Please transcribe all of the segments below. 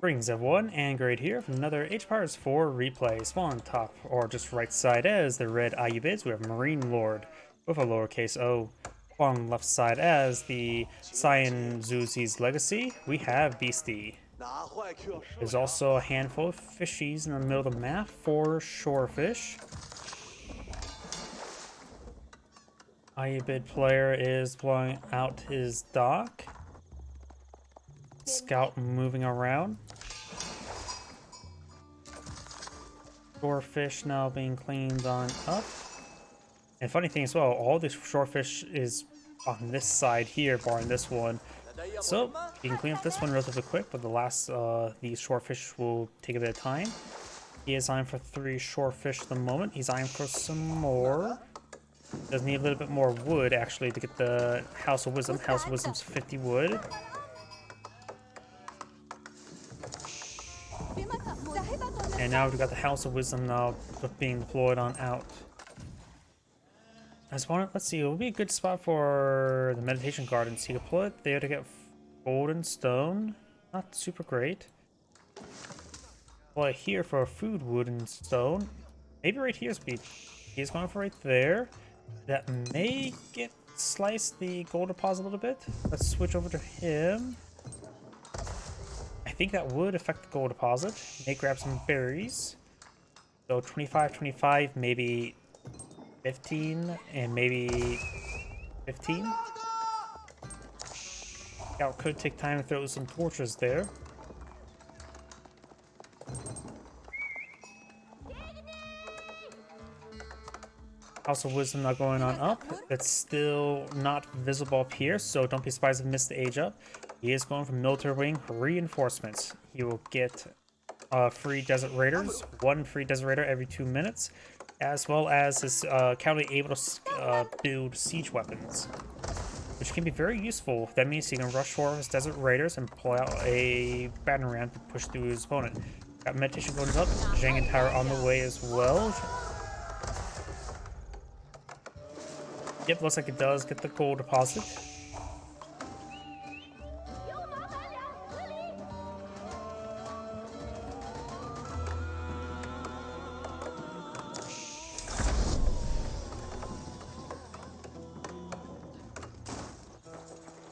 Greetings everyone, and Great here from another Age of Empires 4 replay. Spawn on top or just right side as the red Ayyubids, we have MarineLorD with a lowercase o. On left side as the Cyan Zuzi's Legacy, we have Beasty. There's also a handful of fishies in the middle of the map for shorefish. Ayyubid player is blowing out his dock. Scout moving around. Shorefish now being cleaned on up. And funny thing as well, all the shorefish is on this side here, barring this one. So you can clean up this one relatively quick, but the last these shorefish will take a bit of time. He is eyeing for 3 shorefish at the moment. He's eyeing for some more. Does need a little bit more wood actually to get the House of Wisdom. House of Wisdom's 50 wood. And now we've got the House of Wisdom now being deployed on out. Let's see, it would be a good spot for the Meditation Garden. So you deploy it there to get golden stone. Not super great. Deploy it here for food, wood, and stone. Maybe right here's speed. He's going for right there. That may get sliced the gold deposit a little bit. Let's switch over to him. I think that would affect the gold deposit. May grab some berries. So 25, 25, maybe 15, and maybe 15. Scout could take time to throw some torches there. House of Wisdom not going on up. It's still not visible up here, so don't be surprised if he missed the age up. He is going for military wing reinforcements. He will get free desert raiders, 1 free desert raider every 2 minutes, as well as his currently able to build siege weapons, which can be very useful. That means he can rush for his desert raiders and pull out a battering ram to push through his opponent. Got meditation going up, Zhang Tower on the way as well. Yep, looks like it does get the gold deposit.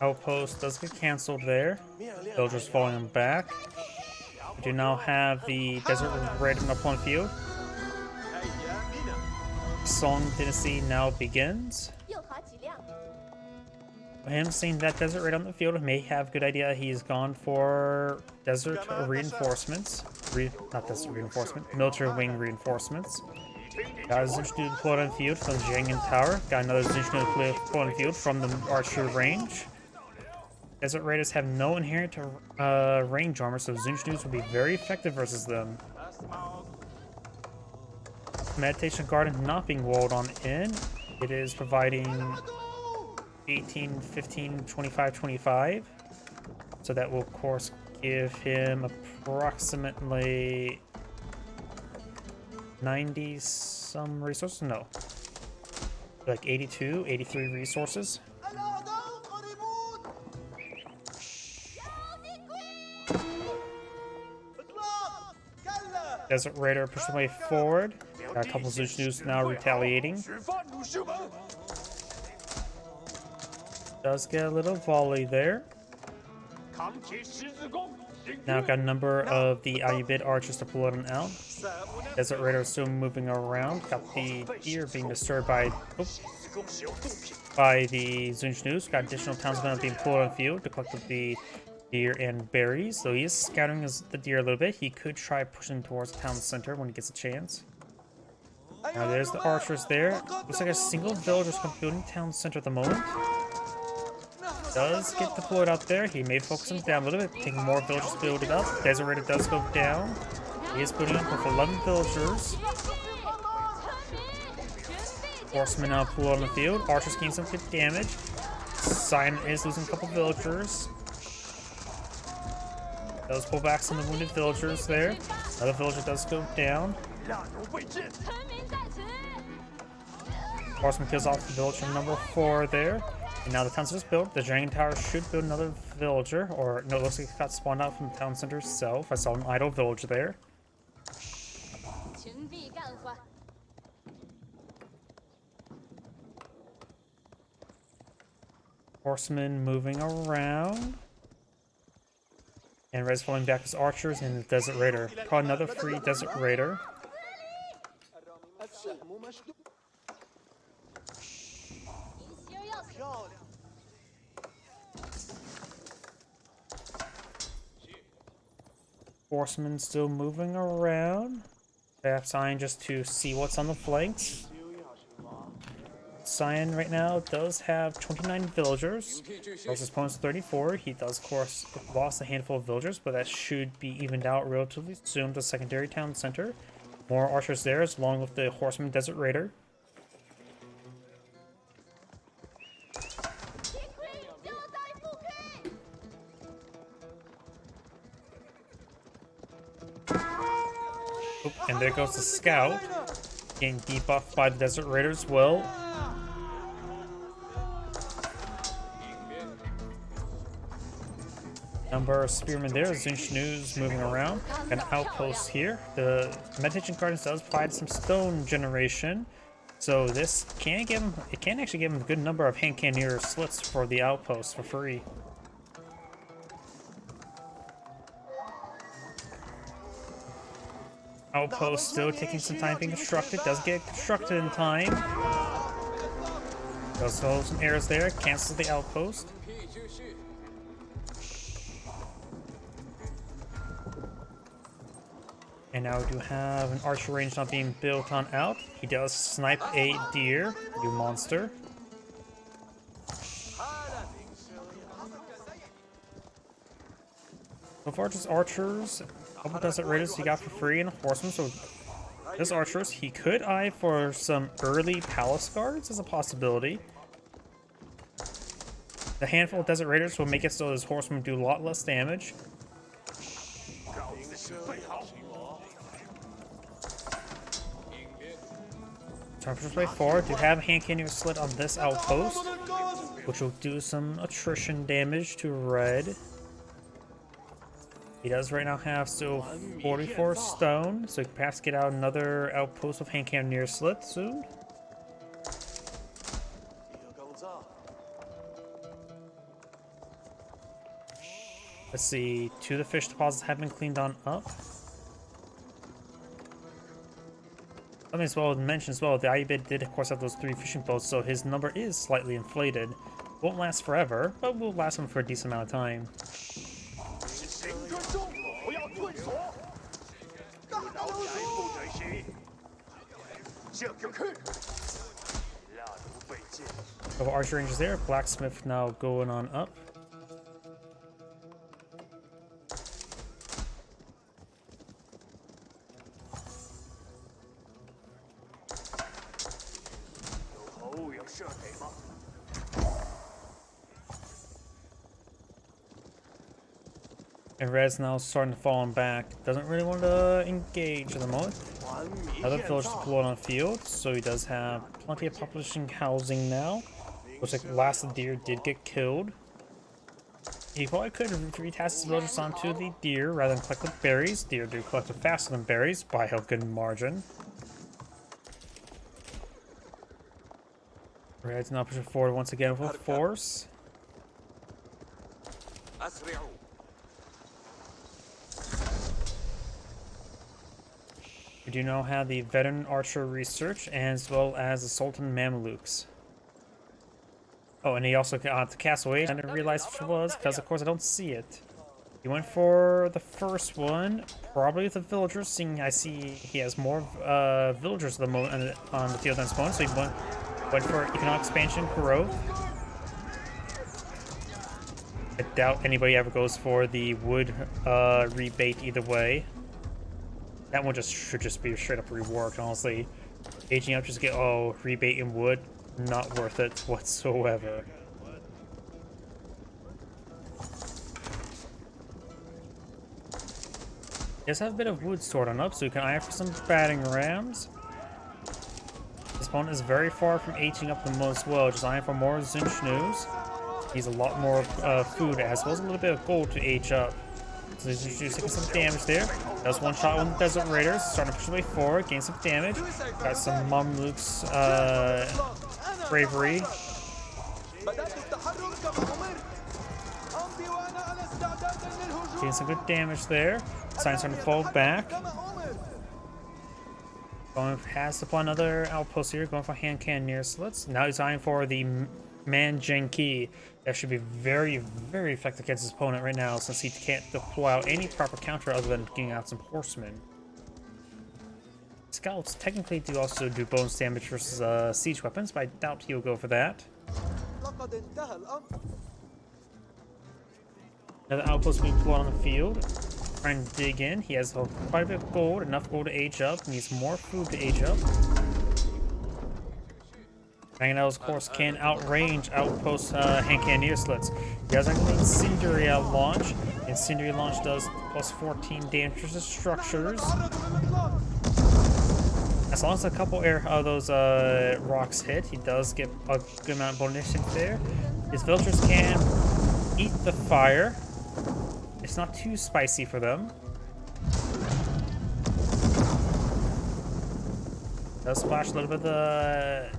Outpost does get cancelled there. Villagers falling them back. We do now have the desert raid up on field. Song Dynasty now begins. Him seeing that desert raid on the field may have good idea. He's gone for desert reinforcements. Not desert reinforcement, military wing reinforcements. Got a Zinchnu deployed on the field from the Zhang Tower. Got another Zinchnu deployed on the field from the archer range. Desert raiders have no inherent range armor, so Zinchnu's will be very effective versus them. Meditation Garden not being walled on in. It is providing 18, 15, 25, 25. So that will, of course, give him approximately 90 some resources. No. Like 82, 83 resources. Desert Raider pushing way forward. Got a couple Zinchnu's now retaliating. Does get a little volley there. Now got a number of the Ayyubid archers deployed on out. Desert Raider still moving around. Got the deer being disturbed by the Zinchnu's. Got additional townsmen being deployed on the field to collect the deer and berries. So he is scouting the deer a little bit. He could try pushing towards the town center when he gets a chance. Now there's the archers there. Looks like a single villager's building town center at the moment. Does get deployed out there. He may focus him down a little bit, taking more villagers to build it up. Desert Raider does go down. He is building up with 11 villagers. Horsemen now pull on the field. Archers gain some good damage. Cyan is losing a couple villagers. Does pull back some of the wounded villagers there. Another villager does go down. Horseman kills off the villager number 4 there. And now the town center's built. The Dragon Tower should build another villager. Or, no, it looks like it got spawned out from the town center itself. I saw an idle villager there. Horsemen moving around. And Red's falling back his archers and the Desert Raider. Caught another free Desert Raider. Horsemen still moving around. Perhaps Cyan just to see what's on the flanks. Cyan right now does have 29 villagers. His opponent's 34. He does, of course, lost a handful of villagers, but that should be evened out relatively soon. The secondary town center. More archers there, along with the Horseman Desert Raider. Oop, and there goes the scout. Getting debuffed by the Desert Raider as well. Number of spearmen there. Zinchnu's moving around. An outpost here. The meditation gardens does provide some stone generation, so this can give him. It can actually give him a good number of hand cannoneer slits for the outpost for free. Outpost still taking some time being constructed. Does get constructed in time. Does hold some arrows there. Cancels the outpost. And now we do have an archer range not being built on out. He does snipe a deer, you monster. So far, just archers, a couple Desert Raiders he got for free, and a horseman. So this archers, he could eye for some early palace guards as a possibility. The handful of Desert Raiders will make it so his horsemen do a lot less damage. Time for play forward. Do have a hand cannoneer slit on this outpost, which will do some attrition damage to Red. He does right now have still 44 stone, so he can perhaps get out another outpost with hand cannoneer slit soon. Let's see, 2 of the fish deposits have been cleaned on up. Something as well to mention as well, the Ayyubid did of course have those 3 fishing boats, so his number is slightly inflated. Won't last forever, but will last him for a decent amount of time. Couple archer rangers there, blacksmith now going on up. And Red's now starting to fall back. Doesn't really want to engage at the moment. Another village to pull on the field, so he does have plenty of population housing now. Looks like the last of the deer did get killed. He probably could retask his villagers onto the deer rather than collect the berries. Deer do collect it faster than berries by a good margin. Red's now pushing forward once again with force. We do now have the veteran archer research as well as the Sultan Mamelukes. Oh, and he also got the castle age. I didn't realize which it was because, of course, I don't see it. He went for the first one, probably with the villagers, seeing I see he has more villagers at the moment on the field than his opponent, so he went for economic expansion growth. I doubt anybody ever goes for the wood rebate either way. That one should just be straight up reworked, honestly. Aging up just get, rebate in wood, not worth it whatsoever. He does have a bit of wood stored on up, so you can eye for some batting rams. His opponent is very far from aging up the most well, just eyeing for more Zinschnus. Needs a lot more food as well as a little bit of gold to age up. So he's just taking some damage there. Does one shot on the Desert Raiders, starting to push away forward, gain some damage. Got some Mamluks bravery. Gain some good damage there. Signs starting to fall back. Going past upon another outpost here, going for hand cannoneer slits. Now he's eyeing for the Manjenki. That should be very, very effective against his opponent right now, since he can't deploy out any proper counter other than getting out some horsemen. Scouts technically do also do bonus damage versus siege weapons, but I doubt he'll go for that. Another outpost being deployed on the field. Trying to dig in. He has quite a bit of gold, enough gold to age up. Needs more food to age up. Mangonels, of course, can outrange outpost hand cannoneer slits. He has an incendiary at launch. Incendiary launch does plus 14 damage to structures. As long as a couple of those rocks hit, he does get a good amount of bonus there. His villagers can eat the fire. It's not too spicy for them. Does splash a little bit of the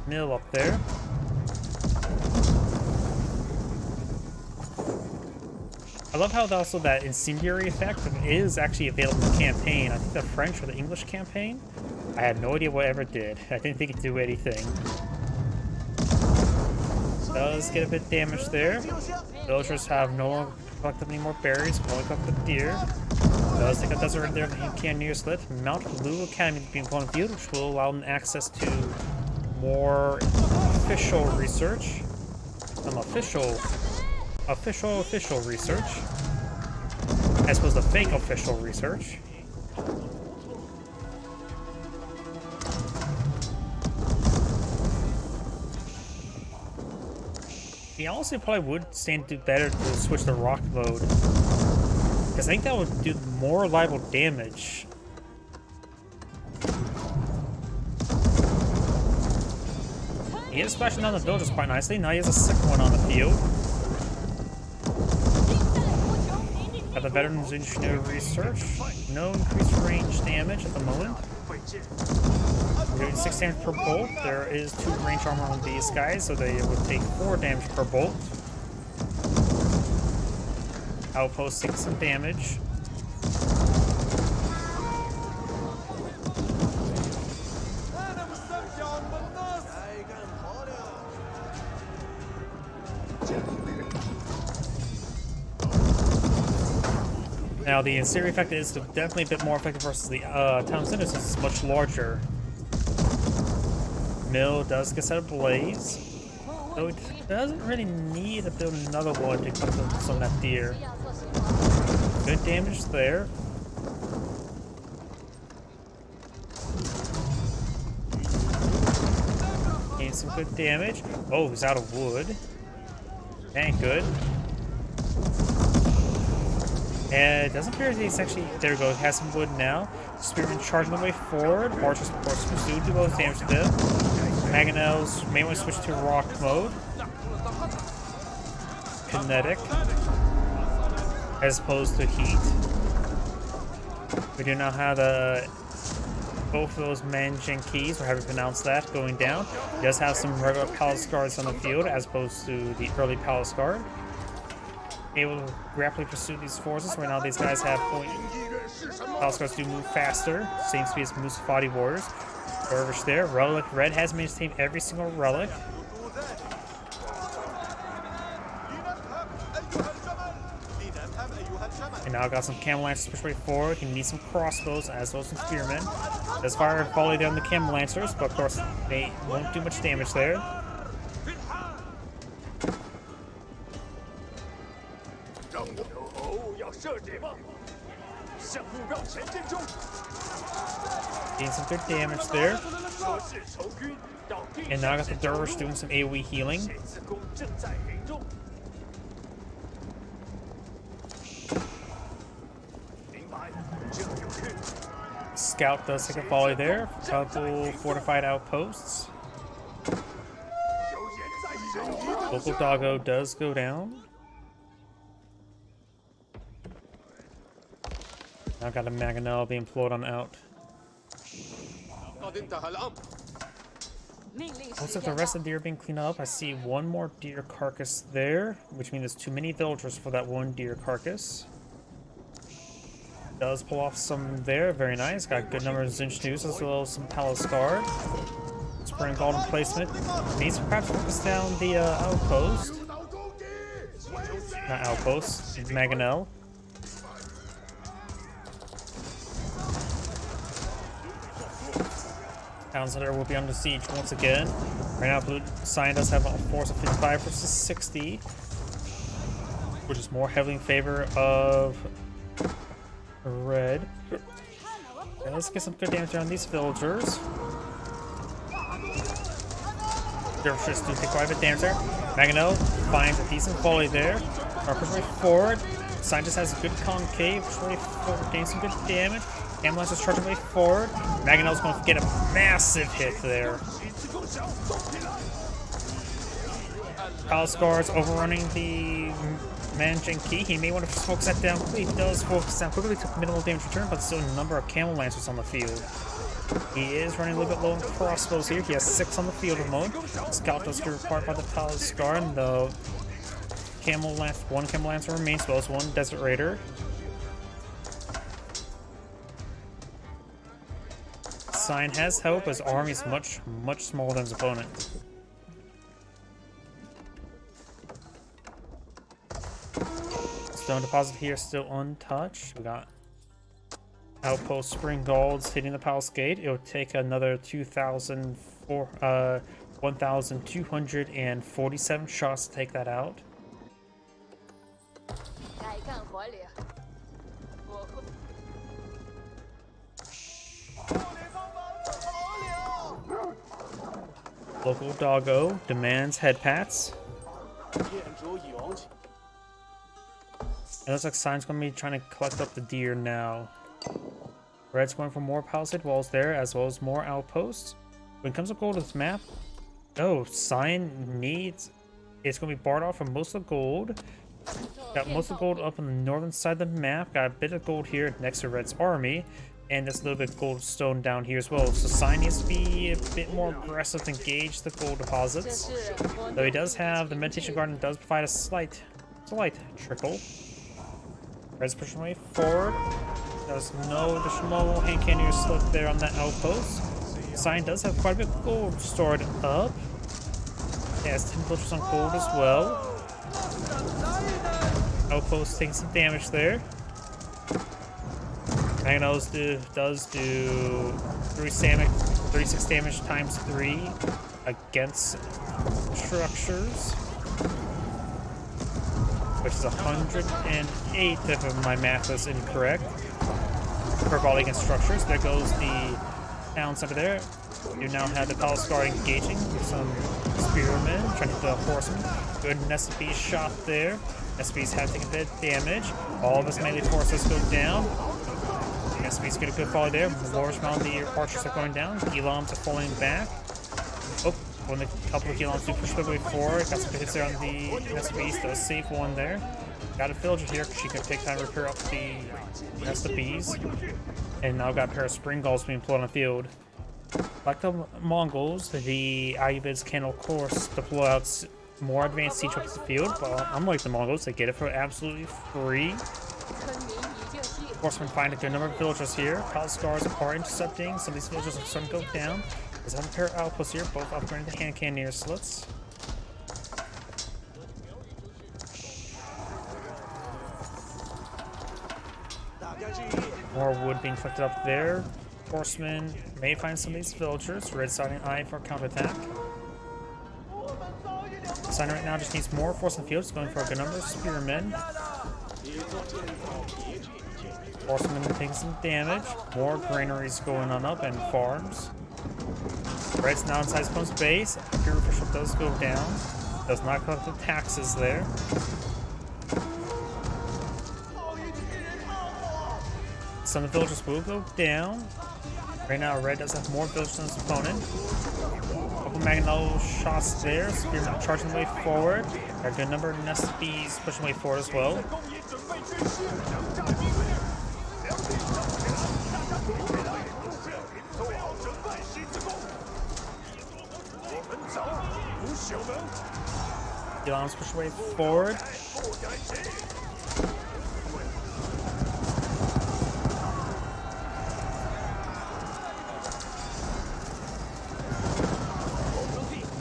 mill up there. I love how also that incendiary effect is actually available in the campaign. I think the French or the English campaign. I had no idea what it ever did. I didn't think it'd do anything. Does get a bit damaged there. Villagers have no longer collected any more berries, can only collect the deer. Does take a desert in there that you can near slit. Mount Blue Academy being put on the field, which will allow them access to more official research. Some official research. As opposed to fake official research. He also probably would stand to do better to switch to rock mode. Because I think that would do more reliable damage. He is splashing down the villagers quite nicely. Now he has a second one on the field. Got the veteran engineer research. No increased range damage at the moment. We're doing 6 damage per bolt. There is 2 range armor on these guys, so they would take 4 damage per bolt. Outpost takes some damage. Now the incendiary effect is definitely a bit more effective versus the town center since it's much larger. Mill does get set ablaze, so it doesn't really need to build another one to cut some of that deer. Good damage there. Gain some good damage. Oh, he's out of wood. Dang good. And it doesn't appear that he's actually, there we go, he has some wood now. Spearman charging the way forward. Archers, of course, do both damage to them. Mangonels may want to switch to rock mode. Kinetic. As opposed to heat. We do now have both of those Manjenkis, or however you pronounce that, going down. He does have some regular palace guards on the field as opposed to the early palace guard. Able to rapidly pursue these forces. Right now these guys have palace guards do move faster. Same speed as Musafati warriors. Dervish there. Relic. Red has managed to tame every single relic. And now got some camel lancers push way forward. He needs some crossbows as well as some spearmen. Does fire and volley down the camel lancers, but of course they won't do much damage there. Getting some good damage there. And now I got the Dervish doing some AoE healing. Scout does take a volley there. Couple fortified outposts. Local doggo does go down. Now got a mangonel being employed on out. Looks like the rest of the deer being cleaned up. I see one more deer carcass there, which means there's too many villagers for that one deer carcass. Does pull off some there, very nice. Got good number of Zinch news as well as some Palace Guard. Spring golden placement. Needs to perhaps focus down the outpost. Not outpost, mangonel. Town center will be under siege once again. Right now, Blue Sign does have a force of 55 versus 60, which is more heavily in favor of red. Okay, let's get some good damage on these villagers. Dervishes do take quite a bit of damage there. Mangonel finds a decent volley there. Our push way forward. Sign just has a good concave, push way forward, getting some good damage. Ambulance is charging way forward. Mangonel's going to get a massive hit there. Palace Guard's overrunning the Manjanki. He may want to focus that down quickly. He does focus down quickly, took minimal damage return, but still a number of camel lancers on the field. He is running a little bit low on crossbows here. He has 6 on the field at the moment. Scout does get required by the Palace Guard, and the camel lance, one camel lancer remains, as well as one desert raider. Sign has help, his army is much smaller than his opponent. Stone deposit here still untouched. We got outpost spring golds hitting the palace gate. It'll take another 1,247 shots to take that out. Local doggo demands head pats. It looks like Sign's going to be trying to collect up the deer now. Red's going for more palisade walls there, as well as more outposts. When it comes to gold with this map, oh, Sign needs... It's going to be barred off from most of the gold. Got most of the gold up on the northern side of the map. Got a bit of gold here next to Red's army. And there's a little bit of gold stone down here as well. So Sign needs to be a bit more aggressive to engage the gold deposits. Though he does have the meditation garden, does provide a slight trickle. Red's pushing way forward. There's no additional hand cannon or slip there on that outpost. Sign does have quite a bit of gold stored up. It has 10 filters on gold as well. Outpost taking some damage there. Magnos does do 36 damage times 3 against structures, which is 108 if my math is incorrect. Per volley against structures. There goes the town center there. You now have the Palace Guard engaging with some spearmen, trying to hit the horsemen. Good SB shot there. SBs have taken a bit of damage. All of his melee forces go down. SBs get a good volley there. Large amount of the archers are going down. Eloms are falling back. Oh, when a couple of Eloms do push their way forward. Got some good hits there on the SBs. Does save one there. Got a villager here because she can take time to repair up the rest of the bees. And now got a pair of spring gulls being employed on the field. Like the Mongols, the Ayyubids can of course deploy out more advanced siege troops to the field, but unlike the Mongols, they get it for absolutely free. Horsemen find a good number of villagers here. Palace Guards are intercepting. Some of these villagers are starting to go down. There's another pair of outposts here, both upgrading the hand cannoneer slits. More wood being collected up there. Horsemen may find some of these villagers. Red siding eye for counterattack. Sign right now just needs more force in the field. It's going for a good number of spearmen. Horsemen taking some damage. More granaries going on up and farms. Red's now inside his opponent's base. Pure official does go down. Does not collect the taxes there. Some of the villagers will go down. Right now, red does have more villagers than his opponent. Couple Magneto shots there. Spearman charging the way forward. Got a good number of nest bees pushing the way forward as well. Elon's push way forward.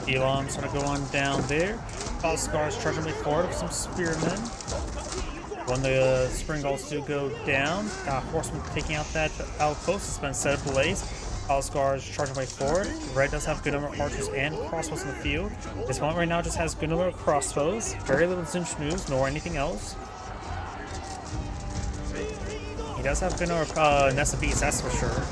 Elon's gonna go on down there. Scar's charging way forward with some spearmen. When the spring golds do go down, horseman taking out that outpost has been set ablaze. Scar's charging way forward. Red does have good number of archers and crossbows in the field. This one right now just has good number of crossbows. Very little zinch moves, nor anything else. He does have good number of nest of bees, that's for sure.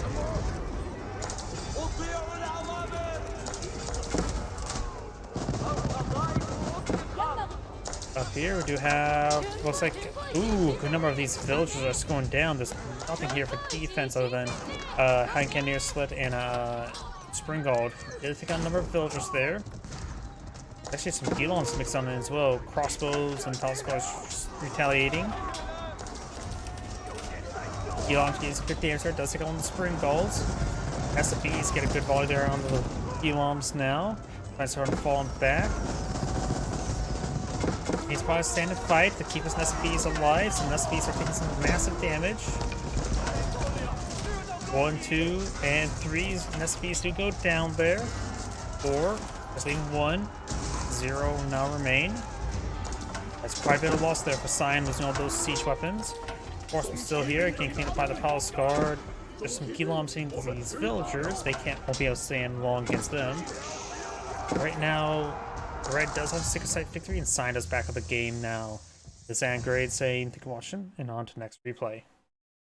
Up here we do have, looks like, ooh, good number of these villagers are just going down. There's nothing here for defense other than High Cannoneer Slit and Spring Gold. Did take out a number of villagers there. Actually some Gelons mixed on in as well. Crossbows and Talscars retaliating. Gelon gets a good damage, does take on the Spring Golds. SFBs get a good volley there on the Gelons now. Nice starting falling back. He's probably standing fight to keep his SFBs alive. Some SFBs are taking some massive damage. 1, 2, and 3 SFBs do go down there. 4, just leaving 1. 0 now remain. That's quite a bit of loss there for Cyan losing all those siege weapons. Horseman's still here, getting cleaned up by the Palace Guard. There's some Gelons seeing these villagers. They won't be able to stand long against them. Right now, Red does have a single site victory, and Cyan is back of the game now. This is Angrade saying thank you for watching, and on to next replay.